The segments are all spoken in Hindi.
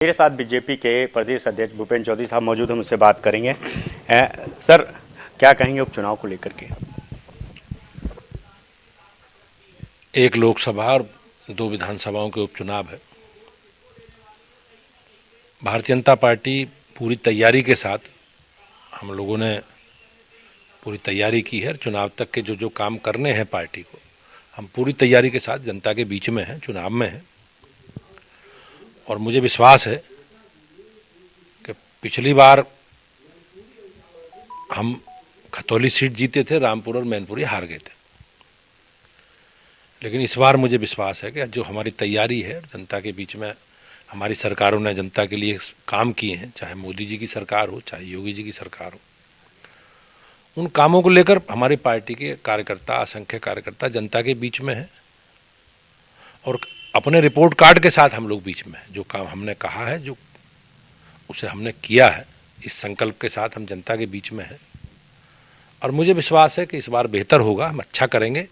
मेरे साथ बीजेपी के प्रदेश अध्यक्ष भूपेंद्र चौधरी साहब मौजूद हैं, मुझसे बात करेंगे। सर, क्या कहेंगे उपचुनाव को लेकर के? एक लोकसभा और 2 विधानसभाओं के उपचुनाव है। भारतीय जनता पार्टी पूरी तैयारी के साथ, हम लोगों ने पूरी तैयारी की है। चुनाव तक के जो जो काम करने हैं पार्टी को, हम पूरी तैयारी के साथ जनता के बीच में हैं, चुनाव में हैं। और मुझे विश्वास है कि पिछली बार हम खतौली सीट जीते थे, रामपुर और मैनपुरी हार गए थे। लेकिन इस बार मुझे विश्वास है कि जो हमारी तैयारी है, जनता के बीच में हमारी सरकारों ने जनता के लिए काम किए हैं, चाहे मोदी जी की सरकार हो, चाहे योगी जी की सरकार हो, उन कामों को लेकर हमारी पार्टी के कार्यकर्ता, असंख्य कार्यकर्ता जनता के बीच में हैं। और अपने रिपोर्ट कार्ड के साथ हम लोग बीच में हैं। जो काम हमने कहा है, जो उसे हमने किया है, इस संकल्प के साथ हम जनता के बीच में हैं। और मुझे विश्वास है कि इस बार बेहतर होगा, हम अच्छा करेंगे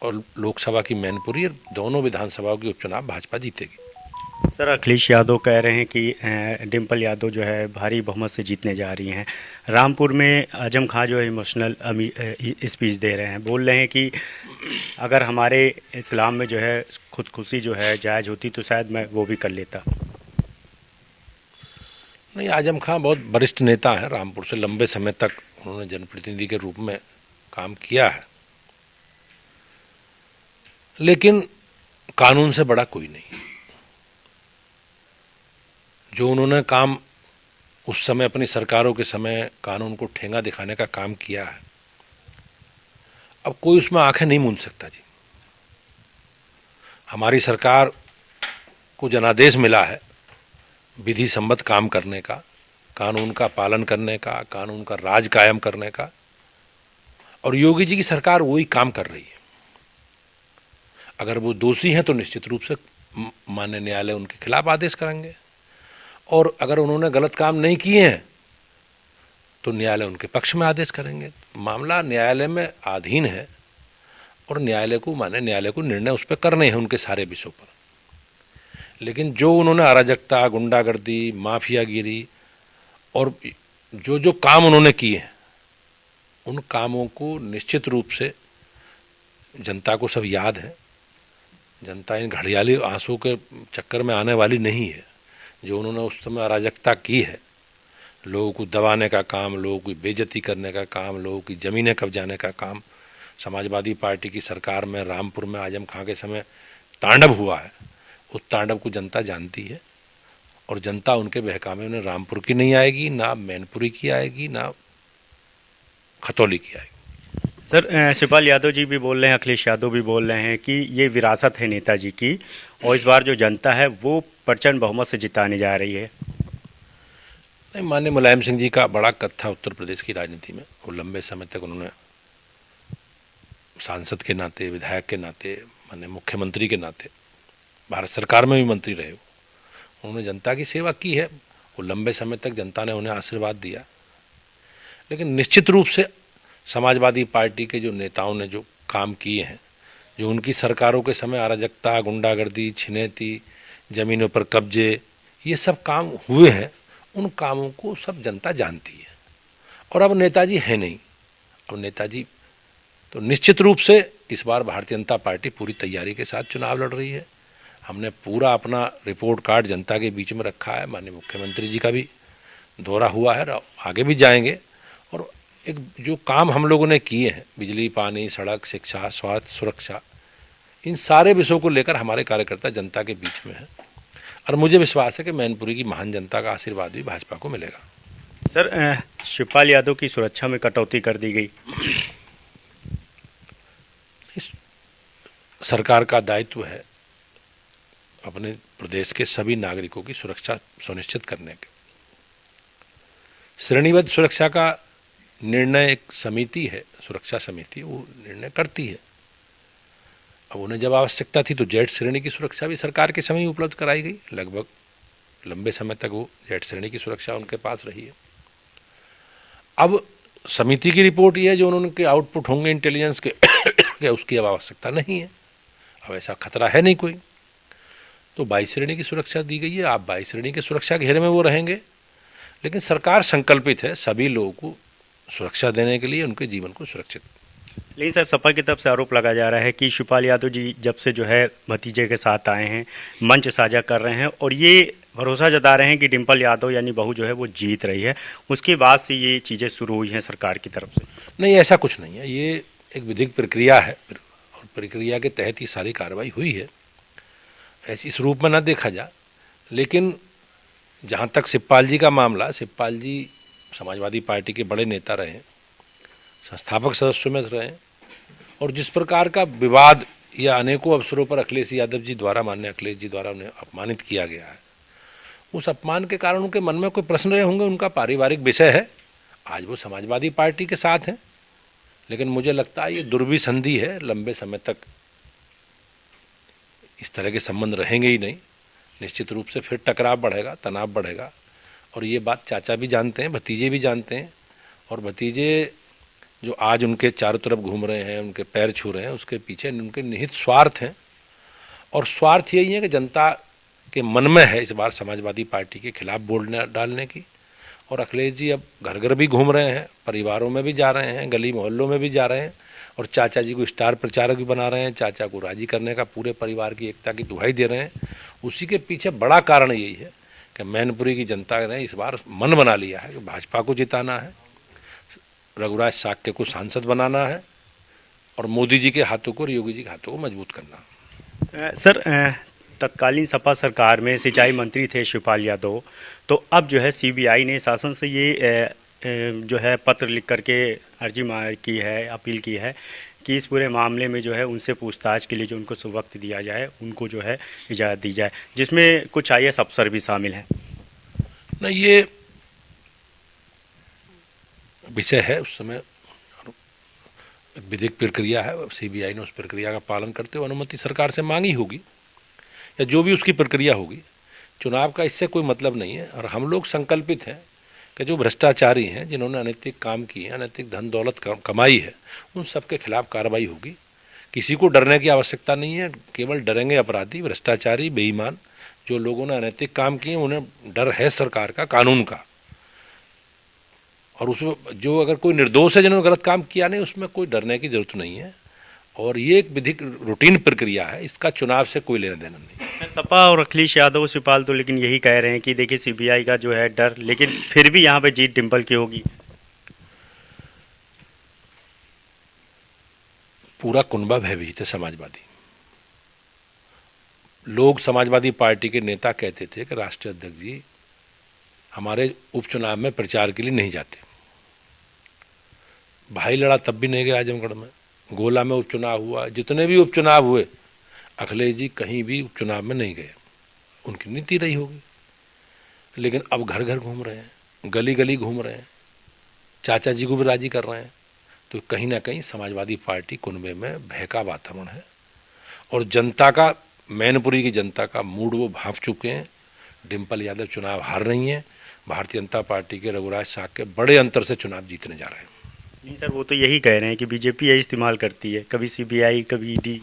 और लोकसभा की मैनपुरी और दोनों विधानसभाओं की उपचुनाव भाजपा जीतेगी। सर, अखिलेश यादव कह रहे हैं कि डिम्पल यादव जो है भारी बहुमत से जीतने जा रही हैं। रामपुर में आजम खां जो है इमोशनल स्पीच दे रहे हैं, बोल रहे हैं कि अगर हमारे इस्लाम में जो है खुदकुशी जो है जायज़ होती तो शायद मैं वो भी कर लेता। नहीं, आजम खां बहुत वरिष्ठ नेता हैं। रामपुर से लंबे समय तक उन्होंने जनप्रतिनिधि के रूप में काम किया है। लेकिन कानून से बड़ा कोई नहीं। जो उन्होंने काम उस समय अपनी सरकारों के समय कानून को ठेंगा दिखाने का काम किया है, अब कोई उसमें आंखें नहीं मूंद सकता जी। हमारी सरकार को जनादेश मिला है विधि सम्मत काम करने का, कानून का पालन करने का, कानून का राज कायम करने का, और योगी जी की सरकार वही काम कर रही है। अगर वो दोषी हैं तो निश्चित रूप से माननीय न्यायालय उनके खिलाफ आदेश करेंगे, और अगर उन्होंने गलत काम नहीं किए हैं तो न्यायालय उनके पक्ष में आदेश करेंगे। मामला न्यायालय में अधीन है और न्यायालय को निर्णय उस पर करने हैं उनके सारे विषयों पर। लेकिन जो उन्होंने अराजकता, गुंडागर्दी, माफियागिरी और जो जो काम उन्होंने किए हैं, उन कामों को निश्चित रूप से जनता को सब याद है। जनता इन घड़ियाली आंसू के चक्कर में आने वाली नहीं है। जो उन्होंने उस समय अराजकता की है, लोगों को दबाने का काम, लोगों की बेइज्जती करने का काम, लोगों की ज़मीनें कब्जाने का काम, समाजवादी पार्टी की सरकार में रामपुर में आजम खां के समय तांडव हुआ है। उस तांडव को जनता जानती है और जनता उनके बहकावे में रामपुर की नहीं आएगी, ना मैनपुरी की आएगी, ना खतौली की आएगी। सर, शिवपाल यादव जी भी बोल रहे हैं, अखिलेश यादव भी बोल रहे हैं कि ये विरासत है नेताजी की और इस बार जो जनता है वो प्रचंड बहुमत से जिताने जा रही है। नहीं, माननीय मुलायम सिंह जी का बड़ा कद था उत्तर प्रदेश की राजनीति में। वो लंबे समय तक उन्होंने सांसद के नाते, विधायक के नाते, माननीय मुख्यमंत्री के नाते, भारत सरकार में भी मंत्री रहे। उन्होंने जनता की सेवा की है। वो लंबे समय तक जनता ने उन्हें आशीर्वाद दिया। लेकिन निश्चित रूप से समाजवादी पार्टी के जो नेताओं ने जो काम किए हैं, जो उनकी सरकारों के समय अराजकता, गुंडागर्दी, छिनैती, ज़मीनों पर कब्जे, ये सब काम हुए हैं, उन कामों को सब जनता जानती है। और अब नेताजी है नहीं। अब नेताजी तो निश्चित रूप से इस बार भारतीय जनता पार्टी पूरी तैयारी के साथ चुनाव लड़ रही है। हमने पूरा अपना रिपोर्ट कार्ड जनता के बीच में रखा है। माननीय मुख्यमंत्री जी का भी दौरा हुआ है, आगे भी जाएंगे। और एक जो काम हम लोगों ने किए हैं, बिजली, पानी, सड़क, शिक्षा, स्वास्थ्य, सुरक्षा, इन सारे विषयों को लेकर हमारे कार्यकर्ता जनता के बीच में हैं। और मुझे विश्वास है कि मैनपुरी की महान जनता का आशीर्वाद भी भाजपा को मिलेगा। सर, शिवपाल यादव की सुरक्षा में कटौती कर दी गई। इस सरकार का दायित्व है अपने प्रदेश के सभी नागरिकों की सुरक्षा सुनिश्चित करने के। श्रेणीबद्ध सुरक्षा का निर्णय एक समिति है, सुरक्षा समिति, वो निर्णय करती है। अब उन्हें जब आवश्यकता थी तो जेड श्रेणी की सुरक्षा भी सरकार के समय ही उपलब्ध कराई गई। लगभग लंबे समय तक वो जेड श्रेणी की सुरक्षा उनके पास रही है। अब समिति की रिपोर्ट ये है, जो उनके आउटपुट होंगे इंटेलिजेंस के उसकी अब आवश्यकता नहीं है। अब ऐसा खतरा है नहीं कोई। तो 22 श्रेणी की सुरक्षा दी गई है। आप 22 श्रेणी की सुरक्षा के घेरे में वो रहेंगे, लेकिन सरकार संकल्पित है सभी लोगों को सुरक्षा देने के लिए, उनके जीवन को सुरक्षित। लेकिन सर, सपा की तरफ से आरोप लगाया जा रहा है कि शिवपाल यादव जी जब से जो है भतीजे के साथ आए हैं, मंच साझा कर रहे हैं और ये भरोसा जता रहे हैं कि डिम्पल यादव यानी बहू जो है वो जीत रही है, उसके बाद से ये चीज़ें शुरू हुई हैं सरकार की तरफ से। नहीं, ऐसा कुछ नहीं है। ये एक विधिक प्रक्रिया है और प्रक्रिया के तहत ही सारी कार्रवाई हुई है। ऐसी इस रूप में ना देखा जा। लेकिन जहाँ तक शिवपाल जी का मामला, शिवपाल जी समाजवादी पार्टी के बड़े नेता रहे, संस्थापक सदस्यों में रहे, और जिस प्रकार का विवाद या अनेकों अवसरों पर अखिलेश यादव जी द्वारा, माननीय अखिलेश जी द्वारा उन्हें अपमानित किया गया है, उस अपमान के कारण उनके मन में कोई प्रश्न रहे होंगे, उनका पारिवारिक विषय है। आज वो समाजवादी पार्टी के साथ हैं, लेकिन मुझे लगता है ये दुर्विसंधि है। लंबे समय तक इस तरह के संबंध रहेंगे ही नहीं। निश्चित रूप से फिर टकराव बढ़ेगा, तनाव बढ़ेगा, और ये बात चाचा भी जानते हैं, भतीजे भी जानते हैं। और भतीजे जो आज उनके चारों तरफ घूम रहे हैं, उनके पैर छू रहे हैं, उसके पीछे उनके निहित स्वार्थ हैं। और स्वार्थ यही है कि जनता के मन में है इस बार समाजवादी पार्टी के खिलाफ बोलने डालने की। और अखिलेश जी अब घर घर भी घूम रहे हैं, परिवारों में भी जा रहे हैं, गली मोहल्लों में भी जा रहे हैं, और चाचा जी को स्टार प्रचारक भी बना रहे हैं। चाचा को राजी करने का, पूरे परिवार की एकता की दुहाई दे रहे हैं। उसी के पीछे बड़ा कारण यही है कि मैनपुरी की जनता ने इस बार मन बना लिया है कि भाजपा को जिताना है, रघुराज साक्य को सांसद बनाना है, और मोदी जी के हाथों को और योगी जी के हाथों को मजबूत करना। सर, तत्कालीन सपा सरकार में सिंचाई मंत्री थे शिवपाल यादव, तो अब जो है सीबीआई ने शासन से ये जो है पत्र लिख करके अर्जी की है, अपील की है कि इस पूरे मामले में जो है उनसे पूछताछ के लिए जो उनको वक्त दिया जाए, उनको जो है इजाज़त दी जाए, जिसमें कुछ आईएएस अफसर भी शामिल हैं। नहीं, ये विषय है, उस समय विधिक प्रक्रिया है, सीबीआई ने उस प्रक्रिया का पालन करते हुए अनुमति सरकार से मांगी होगी, या जो भी उसकी प्रक्रिया होगी। चुनाव का इससे कोई मतलब नहीं है। और हम लोग संकल्पित हैं कि जो भ्रष्टाचारी हैं, जिन्होंने अनैतिक काम किए, अनैतिक धन दौलत कमाई है, उन सबके खिलाफ कार्रवाई होगी। किसी को डरने की आवश्यकता नहीं है। केवल डरेंगे अपराधी, भ्रष्टाचारी, बेईमान, जो लोगों ने अनैतिक काम किए, उन्हें डर है सरकार का, कानून का। और उसमें जो अगर कोई निर्दोष है, जिन्होंने गलत काम किया नहीं, उसमें कोई डरने की जरूरत नहीं है। और ये एक विधिक रूटीन प्रक्रिया है, इसका चुनाव से कोई लेना देना नहीं। सर, सपा और अखिलेश यादव, शिवपाल तो लेकिन यही कह रहे हैं कि देखिए सीबीआई का जो है डर, लेकिन फिर भी यहाँ पे जीत डिम्पल की होगी। पूरा कुनबा भयभीत है समाजवादी। लोग समाजवादी पार्टी के नेता कहते थे कि राष्ट्रीय अध्यक्ष जी हमारे उपचुनाव में प्रचार के लिए नहीं जाते। भाई लड़ा तब भी नहीं गए आजमगढ़ में, गोला में उपचुनाव हुआ, जितने भी उपचुनाव हुए, अखिलेश जी कहीं भी उपचुनाव में नहीं गए। उनकी नीति रही होगी। लेकिन अब घर घर घूम रहे हैं, गली गली घूम रहे हैं, चाचा जी को भी राजी कर रहे हैं। तो कहीं ना कहीं समाजवादी पार्टी कुनबे में भय का वातावरण है, और जनता का, मैनपुरी की जनता का मूड वो भांप चुके हैं। डिम्पल यादव चुनाव हार रही हैं। भारतीय जनता पार्टी के रघुराज साक्य बड़े अंतर से चुनाव जीतने जा रहे हैं। नहीं सर, वो तो यही कह रहे हैं कि बीजेपी यही इस्तेमाल करती है, कभी सीबीआई, कभी ईडी।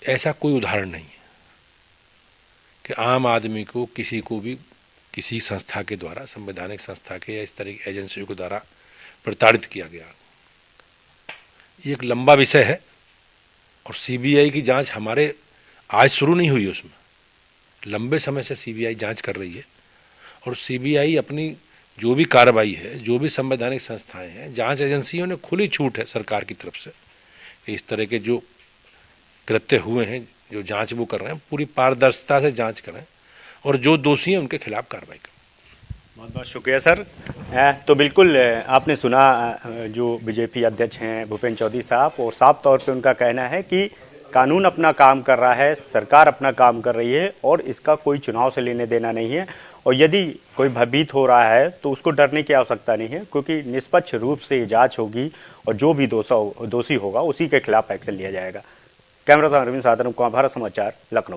ऐसा कोई उदाहरण नहीं है कि आम आदमी को, किसी को भी किसी संस्था के द्वारा, संवैधानिक संस्था के या इस तरह की एजेंसियों के द्वारा प्रताड़ित किया गया। ये एक लंबा विषय है, और सीबीआई की जांच हमारे आज शुरू नहीं हुई, उसमें लंबे समय से सीबीआई जांच कर रही है। और सीबीआई अपनी जो भी कार्रवाई है, जो भी संवैधानिक संस्थाएं हैं, जांच एजेंसियों ने खुली छूट है सरकार की तरफ से कि इस तरह के जो कृत्य हुए हैं, जो जांच वो कर रहे हैं, पूरी पारदर्शिता से जांच करें, और जो दोषी हैं उनके खिलाफ कार्रवाई करें। बहुत बहुत शुक्रिया सर। तो बिल्कुल आपने सुना जो बीजेपी अध्यक्ष हैं भूपेंद्र चौधरी साहब, और साफ तौर पे उनका कहना है कि कानून अपना काम कर रहा है, सरकार अपना काम कर रही है, और इसका कोई चुनाव से लेने देना नहीं है। और यदि कोई भयभीत हो रहा है तो उसको डरने की आवश्यकता नहीं है, क्योंकि निष्पक्ष रूप से ये जाँच होगी, और जो भी दोषी होगा उसी के खिलाफ एक्शन लिया जाएगा। कैमरा अरविंद साधन, भारत समाचार, लखनऊ।